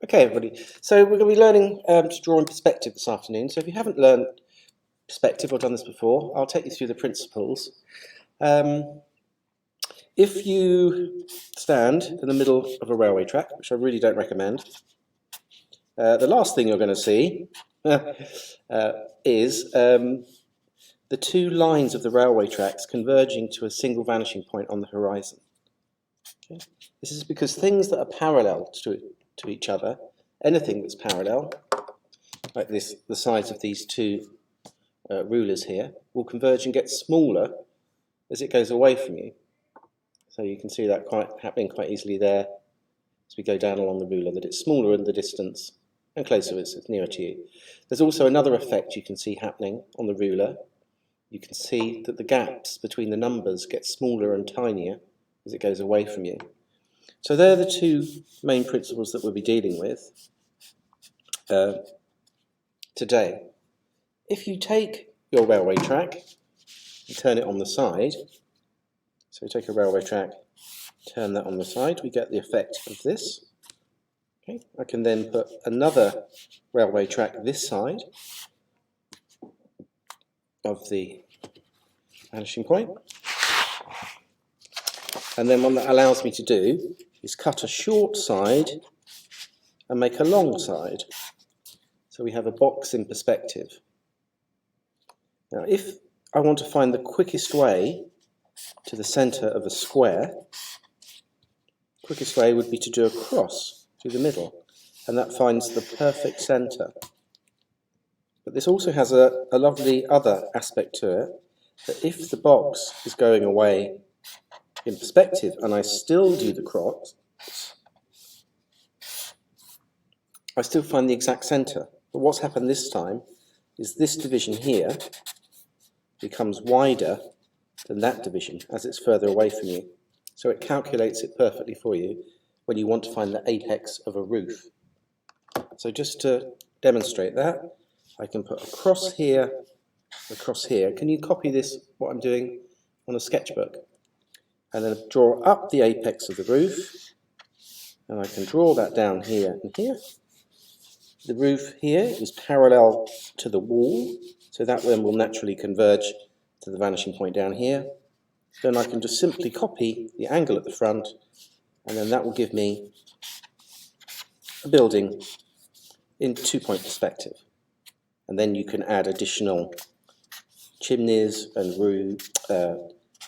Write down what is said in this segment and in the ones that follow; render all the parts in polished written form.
Okay, everybody. So we're going to be learning to draw in perspective this afternoon. So if you haven't learned perspective or done this before, I'll take you through the principles. If you stand in the middle of a railway track, which I really don't recommend, the last thing you're going to see is the two lines of the railway tracks converging to a single vanishing point on the horizon. Okay? This is because things that are parallel to each other, anything that's parallel, like this, the sides of these two rulers here, will converge and get smaller as it goes away from you. So you can see that happening quite easily there as we go down along the ruler, that it's smaller in the distance and closer as it's nearer to you. There's also another effect you can see happening on the ruler. You can see that the gaps between the numbers get smaller and tinier as it goes away from you. So they're the two main principles that we'll be dealing with today. If you take your railway track and turn it on the side, so take a railway track, turn that on the side, we get the effect of this. Okay, I can then put another railway track this side of the vanishing point, and then what that allows me to do is cut a short side and make a long side. So we have a box in perspective. Now if I want to find the quickest way to the centre of a square, the quickest way would be to do a cross through the middle, and that finds the perfect centre. But this also has a lovely other aspect to it, that if the box is going away in perspective and I still do the cross, I still find the exact centre. But what's happened this time is this division here becomes wider than that division as it's further away from you. So it calculates it perfectly for you when you want to find the apex of a roof. So just to demonstrate that, I can put a cross here, across here. Can you copy this, what I'm doing, on a sketchbook? And then draw up the apex of the roof, and I can draw that down here and here. The roof here is parallel to the wall, so that one will naturally converge to the vanishing point down here. Then I can just simply copy the angle at the front, and then that will give me a building in 2-point perspective. And then you can add additional chimneys and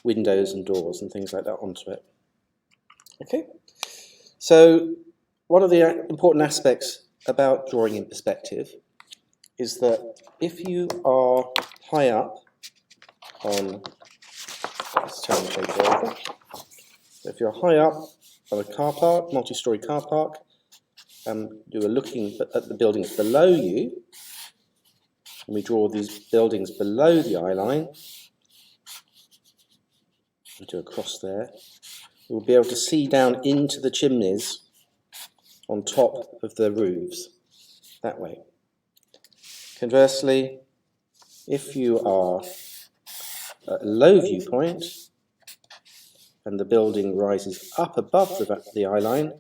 windows and doors and things like that onto it. Okay, so one of the important aspects about drawing in perspective is that if you are high up on, let's turn the paper over. So if you're high up on a car park, multi-storey car park, and you are looking at the buildings below you, and we draw these buildings below the eye line, we do a cross there, we'll be able to see down into the chimneys on top of the roofs, that way. Conversely, if you are at a low viewpoint and the building rises up above the eye line,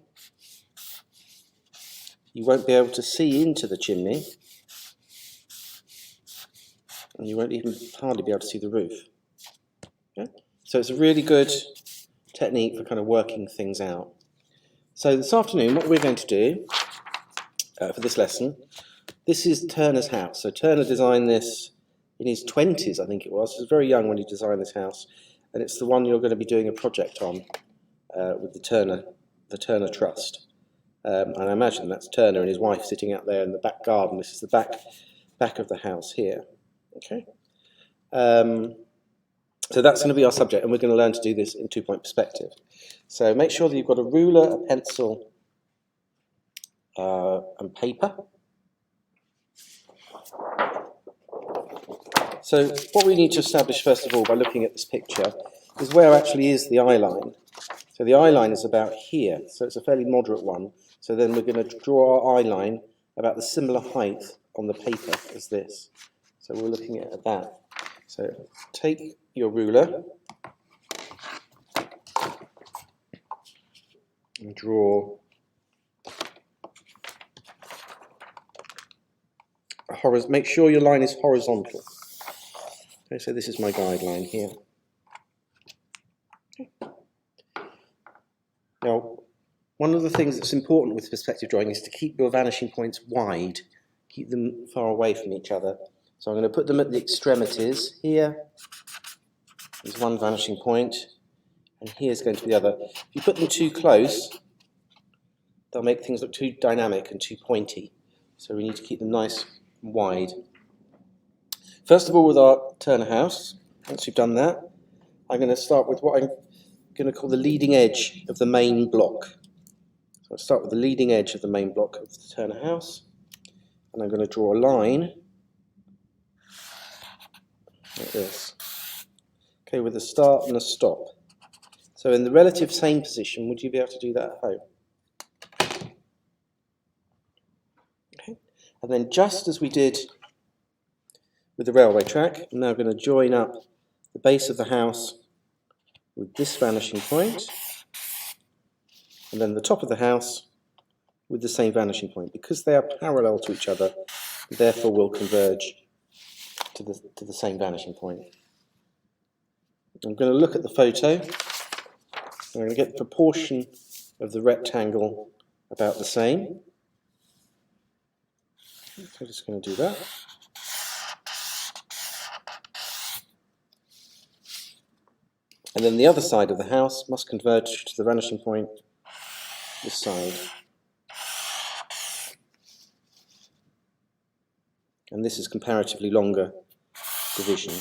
you won't be able to see into the chimney, and you won't even hardly be able to see the roof. Okay? So it's a really good technique for kind of working things out. So this afternoon, what we're going to do for this lesson, this is Turner's house. So Turner designed this in his 20s, I think it was. He was very young when he designed this house, and it's the one you're going to be doing a project on with the Turner Trust. And I imagine that's Turner and his wife sitting out there in the back garden. This is the back of the house here. Okay. So that's going to be our subject, and we're going to learn to do this in 2-point perspective. So make sure that you've got a ruler, a pencil, and paper. So what we need to establish first of all by looking at this picture is where actually is the eye line. So the eye line is about here, so it's a fairly moderate one. So then we're going to draw our eye line about the similar height on the paper as this. So we're looking at that. So take your ruler and draw make sure your line is horizontal. Okay, so this is my guideline here. Now, one of the things that's important with perspective drawing is to keep your vanishing points wide. Keep them far away from each other. So I'm going to put them at the extremities. Here is one vanishing point, and here's going to be the other. If you put them too close, they'll make things look too dynamic and too pointy. So we need to keep them nice and wide. First of all, with our Turner house, once you've done that, I'm going to start with what I'm going to call the leading edge of the main block. So I'll start with the leading edge of the main block of the Turner house, and I'm going to draw a line like this. Okay, with a start and a stop. So in the relative same position, would you be able to do that at home? Okay, and then just as we did with the railway track, I'm now going to join up the base of the house with this vanishing point, and then the top of the house with the same vanishing point. Because they are parallel to each other, therefore will converge to the same vanishing point. I'm going to look at the photo. I'm going to get the proportion of the rectangle about the same. So I'm just going to do that. And then the other side of the house must converge to the vanishing point this side. And this is comparatively longer division.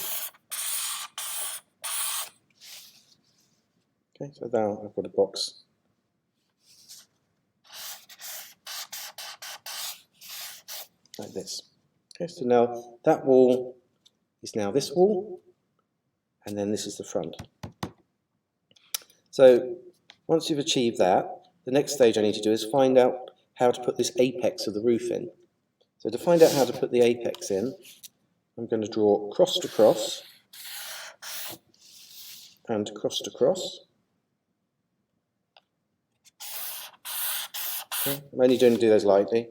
Okay, so now I've got a box. Like this. Okay, so now that wall is now this wall, and then this is the front. So once you've achieved that, the next stage I need to do is find out how to put this apex of the roof in. So to find out how to put the apex in, I'm going to draw cross to cross and cross to cross. Okay, I'm only going to do those lightly.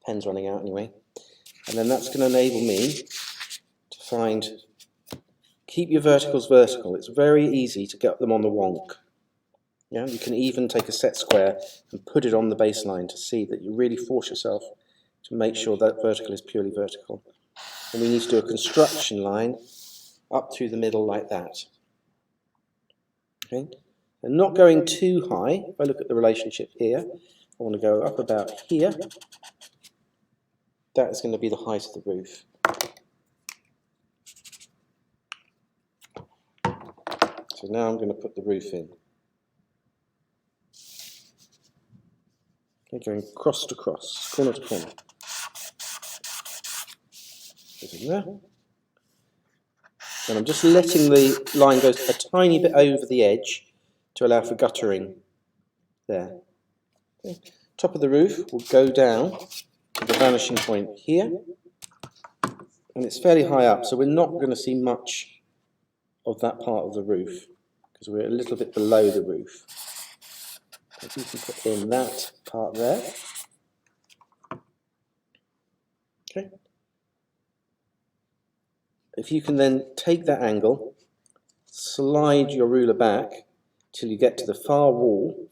Pen's running out anyway. And then that's going to enable me to keep your verticals vertical. It's very easy to get them on the wonk. Yeah, you can even take a set square and put it on the baseline to see that you really force yourself to make sure that vertical is purely vertical. And we need to do a construction line up through the middle like that. Okay, and not going too high. If I look at the relationship here, I want to go up about here. That is going to be the height of the roof. So now I'm going to put the roof in. Okay, going cross to cross, corner to corner. Put it in there. And I'm just letting the line go a tiny bit over the edge to allow for guttering there. Okay. Top of the roof will go down to the vanishing point here. And it's fairly high up, so we're not going to see much of that part of the roof because we're a little bit below the roof. If you can put in that part there. Okay. If you can then take that angle, slide your ruler back till you get to the far wall,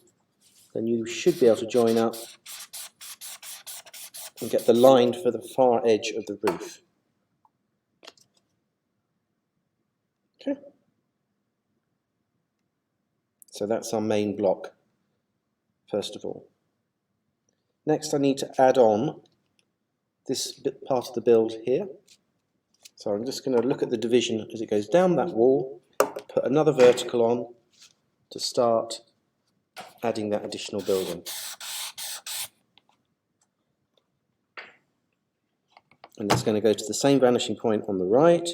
then you should be able to join up and get the line for the far edge of the roof. Okay. So that's our main block, first of all. Next I need to add on this bit part of the build here. So I'm just going to look at the division as it goes down that wall, put another vertical on to start adding that additional building. And it's going to go to the same vanishing point on the right.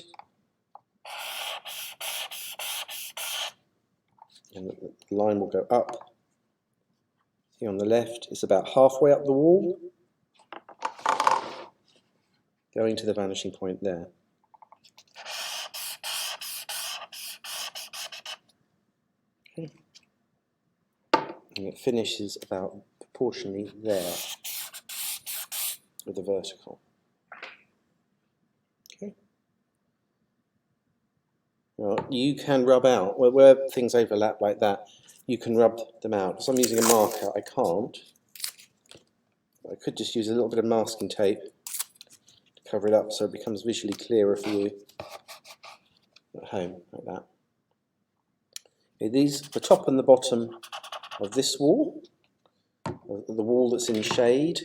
And the line will go up. Here on the left, it's about halfway up the wall, going to the vanishing point there. Okay. And it finishes about proportionally there with the vertical. Well, you can rub out, where things overlap like that, you can rub them out. Because I'm using a marker, I can't. I could just use a little bit of masking tape to cover it up so it becomes visually clearer for you at home, like that. Okay, the top and the bottom of this wall, the wall that's in shade,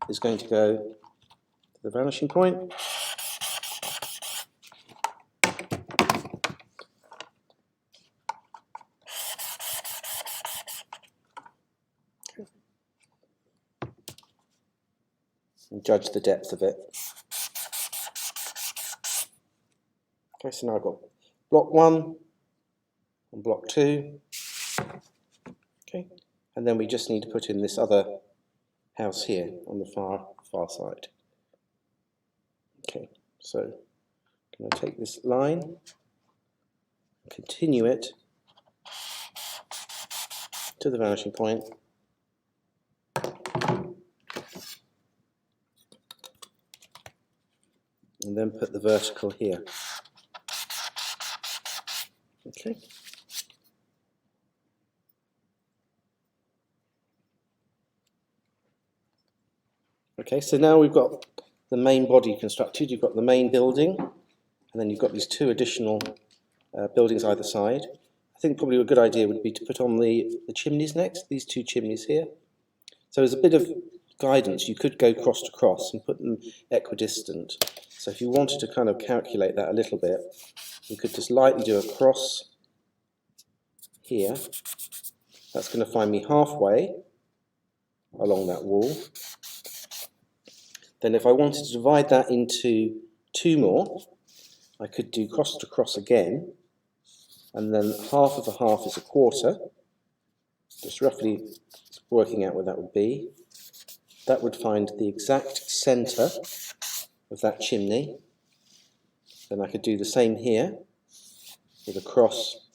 is going to go to the vanishing point. And judge the depth of it. Okay, so now I've got block 1 and block 2. Okay, and then we just need to put in this other house here on the far side. Okay, so I'm going to take this line, continue it to the vanishing point. And then put the vertical here. Okay. Okay, so now we've got the main body constructed. You've got the main building, and then you've got these 2 additional buildings either side. I think probably a good idea would be to put on the chimneys next, these 2 chimneys here. So as a bit of guidance, you could go cross to cross and put them equidistant. So if you wanted to kind of calculate that a little bit, you could just lightly do a cross here. That's going to find me halfway along that wall. Then if I wanted to divide that into 2 more, I could do cross to cross again, and then half of a half is a quarter, just roughly working out where that would be. That would find the exact centre of that chimney. Then I could do the same here, with a cross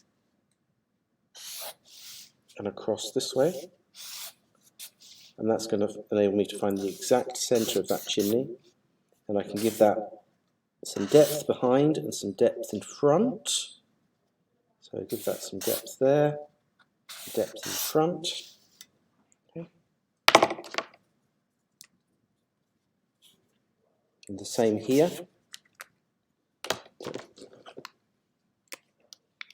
and a cross this way. And that's going to enable me to find the exact centre of that chimney. And I can give that some depth behind and some depth in front. So I give that some depth there, depth in front. Okay. And the same here.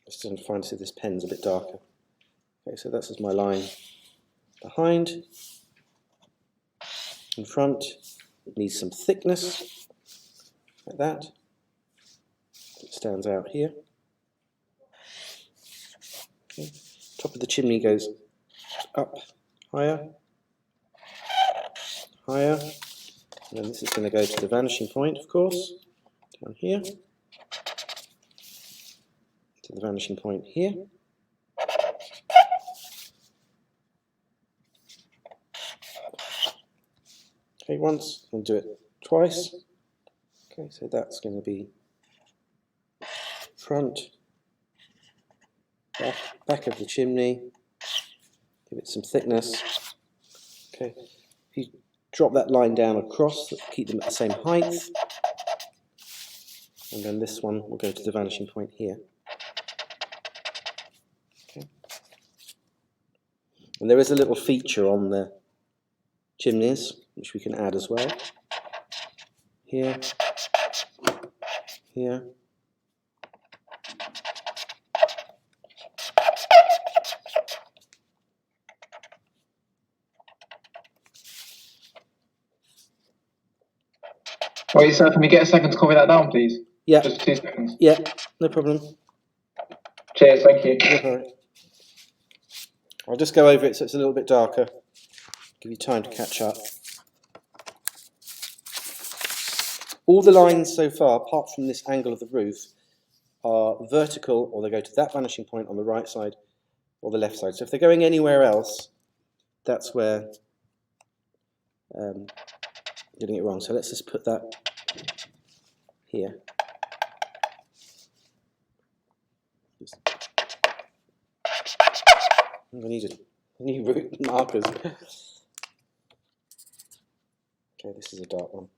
Just trying to find, see this pen's a bit darker. Okay, so that's just my line behind. In front, it needs some thickness, like that. It stands out here. Okay. Top of the chimney goes up higher, higher, and then this is going to go to the vanishing point, of course, down here, to the vanishing point here. Okay, once, and do it twice. Okay, so that's going to be front, back of the chimney, give it some thickness. Okay, if you drop that line down across, keep them at the same height, and then this one will go to the vanishing point here. Okay. And there is a little feature on the chimneys which we can add as well. Here, here. Wait, sir, can we get a second to copy that down, please? Yeah. Just 2 seconds. Yeah, no problem. Cheers, thank you. No, I'll just go over it so it's a little bit darker. Give you time to catch up. All the lines so far, apart from this angle of the roof, are vertical, or they go to that vanishing point on the right side or the left side. So if they're going anywhere else, that's where getting it wrong. So let's just put that here. I'm going to need new root markers. Okay, this is a dark one.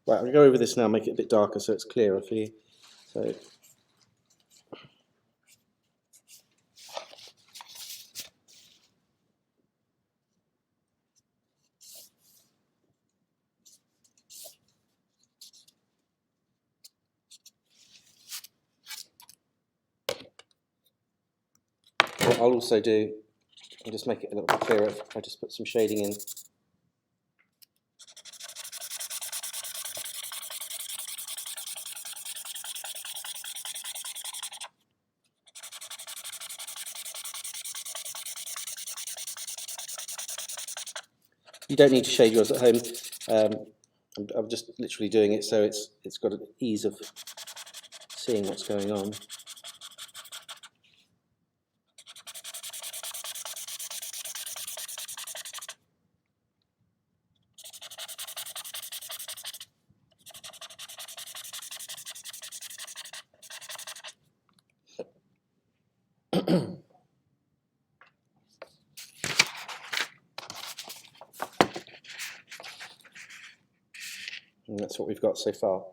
Right, I'm going to go over this now, make it a bit darker so it's clearer for you. So I'll also do, I'll just make it a little bit clearer. I just put some shading in. You don't need to shade yours at home. I'm just literally doing it so it's got an ease of seeing what's going on. And that's what we've got so far.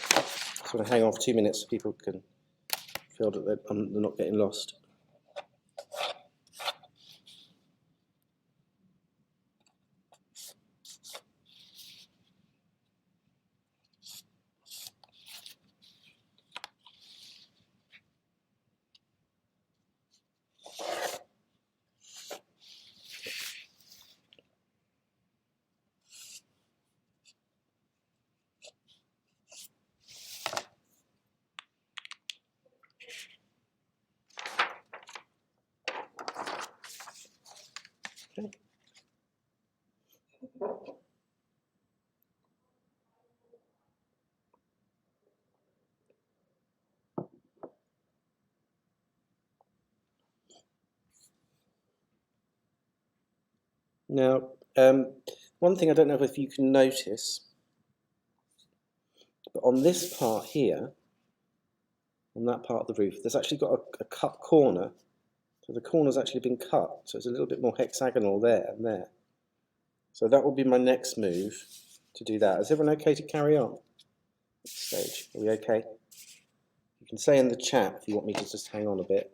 So I'm going to hang on for 2 minutes so people can feel that they're not getting lost. Okay. Now, one thing I don't know if you can notice, but on this part here, on that part of the roof, there's actually got a cut corner. So the corner's actually been cut, so it's a little bit more hexagonal there and there. So that will be my next move to do that. Is everyone okay to carry on at this stage? Are we okay? You can say in the chat if you want me to just hang on a bit.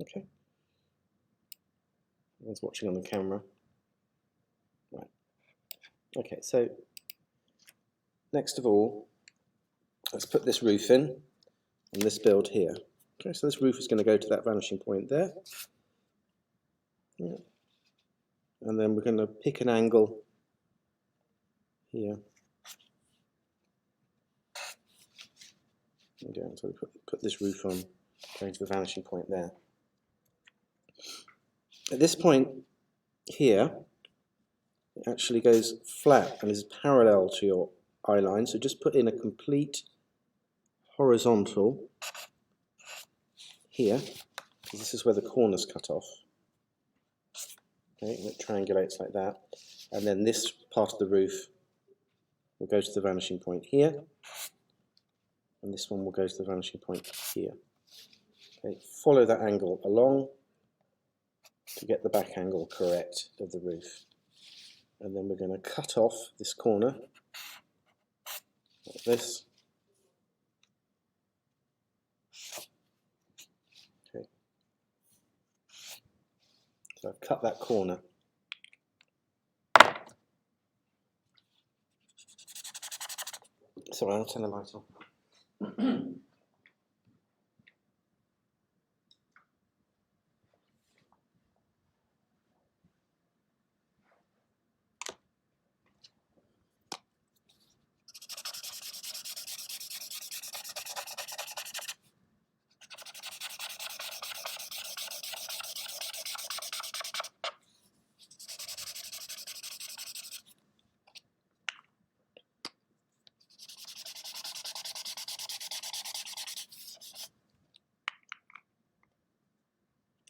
Okay. Everyone's watching on the camera. Right. Okay, so next of all, let's put this roof in and this build here. Okay, so this roof is going to go to that vanishing point there. Yeah. And then we're going to pick an angle here. Okay, so we put this roof on, going to the vanishing point there. At this point here, it actually goes flat and is parallel to your eye line, so just put in a complete horizontal here, because this is where the corner's cut off. Okay, and it triangulates like that, and then this part of the roof will go to the vanishing point here, and this one will go to the vanishing point here. Okay, follow that angle along to get the back angle correct of the roof. And then we're going to cut off this corner like this. Okay. So I've cut that corner. Sorry, I'll turn the light on.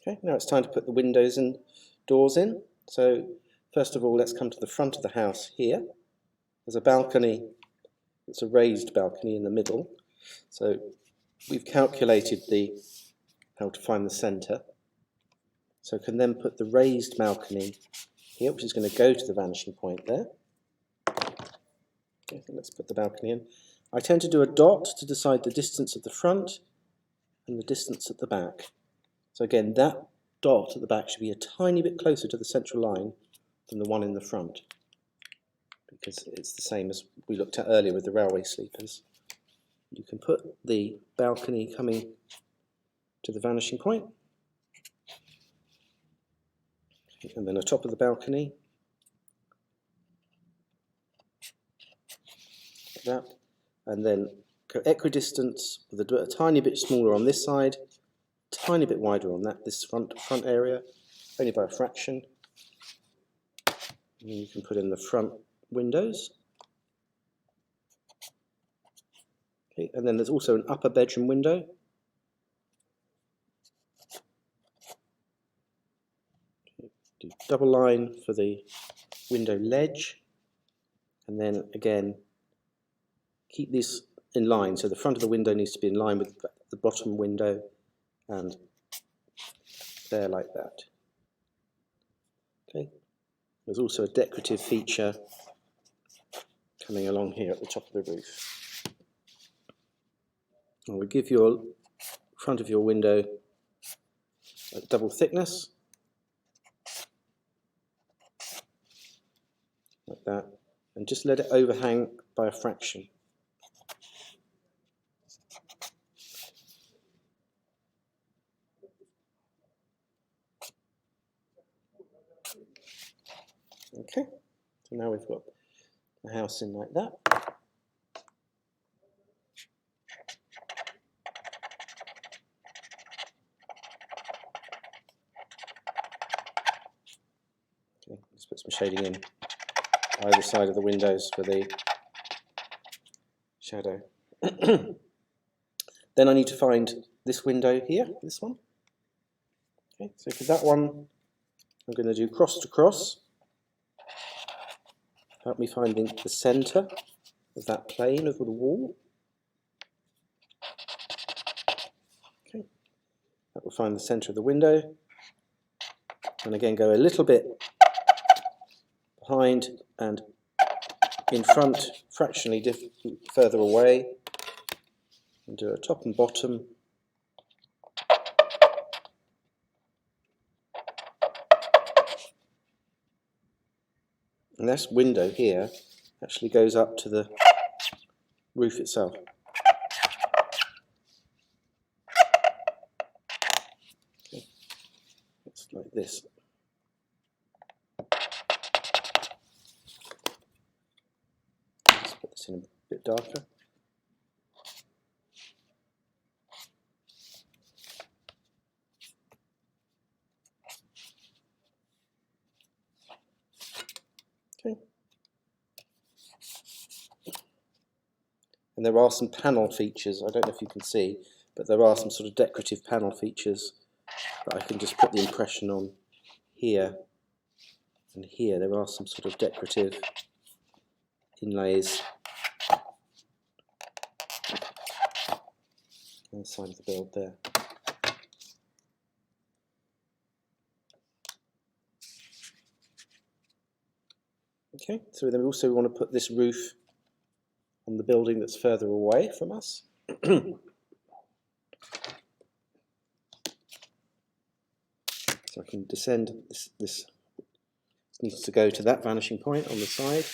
Okay, now it's time to put the windows and doors in. So first of all, let's come to the front of the house here. There's a balcony, it's a raised balcony in the middle. So we've calculated how to find the centre. So can then put the raised balcony here, which is going to go to the vanishing point there. Okay, so let's put the balcony in. I tend to do a dot to decide the distance at the front and the distance at the back. So again, that dot at the back should be a tiny bit closer to the central line than the one in the front, because it's the same as we looked at earlier with the railway sleepers. You can put the balcony coming to the vanishing point, and then the top of the balcony, like that, and then go equidistant with a tiny bit smaller on this side, tiny bit wider on this front area, only by a fraction. And you can put in the front windows. Okay, and then there's also an upper bedroom window. Okay, do double line for the window ledge, and then again keep this in line, so the front of the window needs to be in line with the bottom window, and there like that. Okay. There's also a decorative feature coming along here at the top of the roof. And we give your front of your window a double thickness, like that, and just let it overhang by a fraction. Okay, so now we've got the house in like that. Okay, let's put some shading in either side of the windows for the shadow. Then I need to find this window here, this one. Okay, so for that one, I'm going to do cross to cross. Help me find the centre of that plane of the wall. Okay, that will find the centre of the window. And again, go a little bit behind and in front, fractionally further away, and do a top and bottom. And this window here actually goes up to the roof itself. Okay. It's like this. Let's put this in a bit darker. Okay. And there are some panel features, I don't know if you can see, but there are some sort of decorative panel features that I can just put the impression on here and here. There are some sort of decorative inlays on the side of the build there. Okay, so then we also want to put this roof on the building that's further away from us. So I can descend this needs to go to that vanishing point on the side.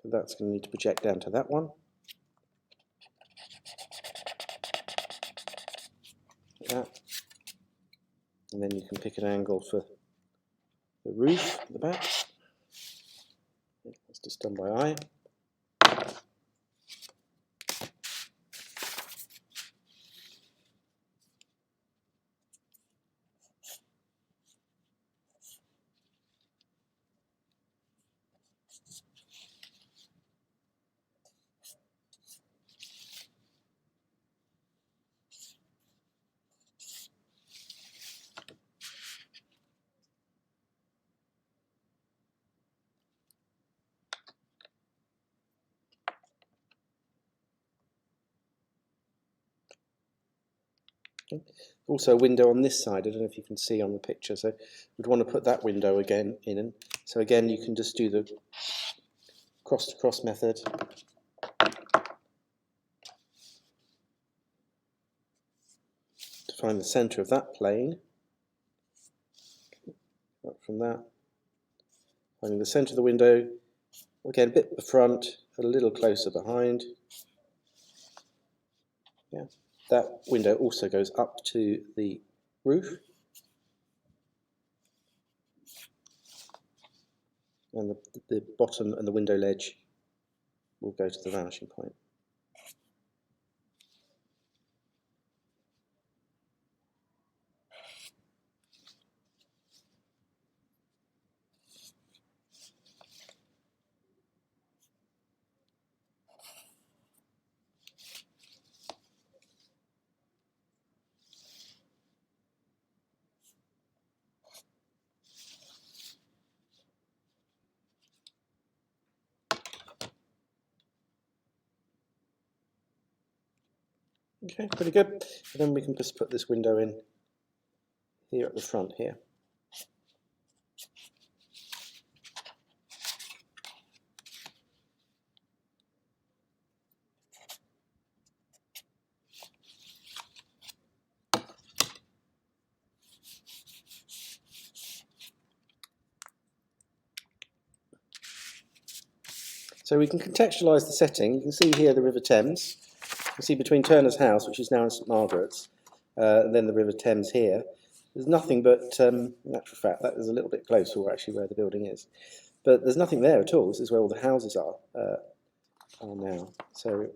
So that's going to need to project down to that one. Like that. And then you can pick an angle for the roof at the back. It's just done by eye. Also a window on this side, I don't know if you can see on the picture, so we'd want to put that window again in. So again, you can just do the cross-to-cross method. To find the centre of that plane. Up from that. Finding the centre of the window, again a bit at the front, a little closer behind. Yeah, that window also goes up to the roof. And the bottom and the window ledge will go to the vanishing point. Okay, pretty good. And then we can just put this window in here at the front here. So we can contextualize the setting. You can see here the River Thames. You can see between Turner's house, which is now in St Margarets, and then the River Thames here. There's nothing but, in actual fact, that is a little bit closer actually where the building is. But there's nothing there at all. This is where all the houses are now. So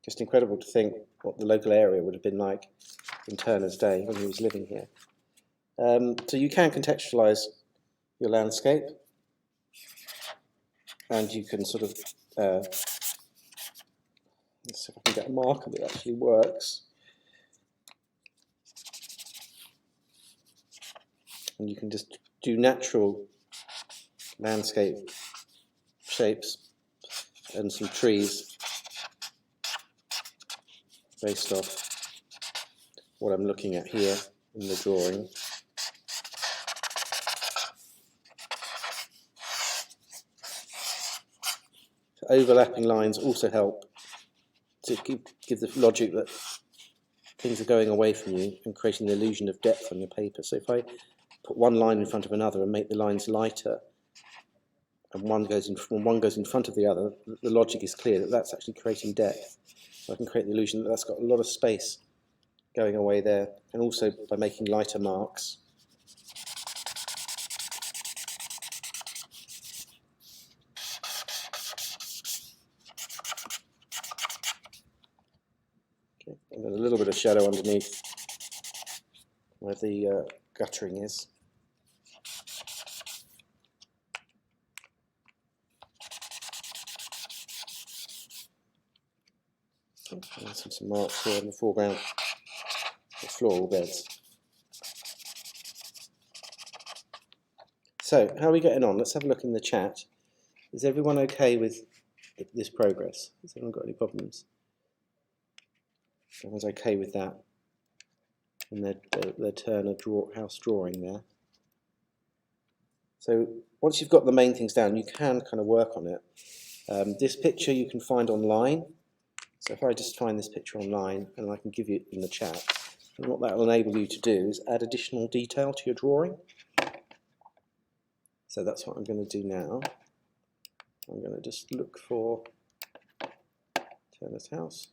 just incredible to think what the local area would have been like in Turner's day when he was living here. So you can contextualize your landscape, and you can sort of, let's see if I can get a marker that actually works. And you can just do natural landscape shapes and some trees based off what I'm looking at here in the drawing. So overlapping lines also help to give the logic that things are going away from you and creating the illusion of depth on your paper. So if I put one line in front of another and make the lines lighter, and when one goes in front of the other, the logic is clear that that's actually creating depth. So I can create the illusion that that's got a lot of space going away there, and also by making lighter marks. Okay. And then a little bit of shadow underneath where the guttering is. And some marks here in the foreground, the floral beds. So, how are we getting on? Let's have a look in the chat. Is everyone okay with this progress? Has anyone got any problems? Everyone's okay with that? And their Turner house drawing there. So, once you've got the main things down, you can kind of work on it. This picture you can find online. So if I just find this picture online and I can give you it in the chat, and what that will enable you to do is add additional detail to your drawing. So that's what I'm going to do now. I'm going to just look for Turner's house.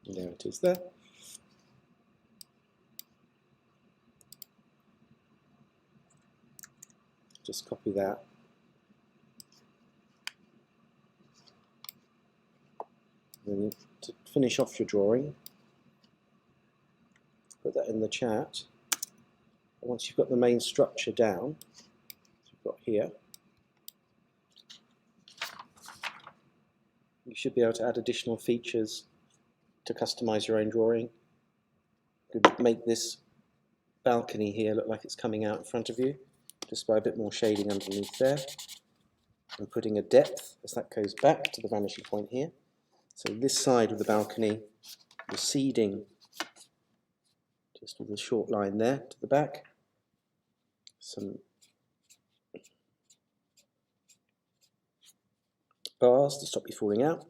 And there it is there. Just copy that. And then to finish off your drawing, put that in the chat. And once you've got the main structure down, as you've got here, You should be able to add additional features to customize your own drawing. You could make this balcony here look like it's coming out in front of you, just by a bit more shading underneath there, and putting a depth as that goes back to the vanishing point here. So this side of the balcony receding just with a short line there to the back. Some bars to stop you falling out.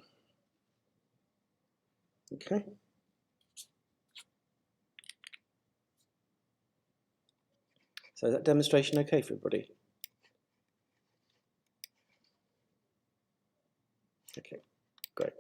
Okay. So is that demonstration okay for everybody? Okay, great.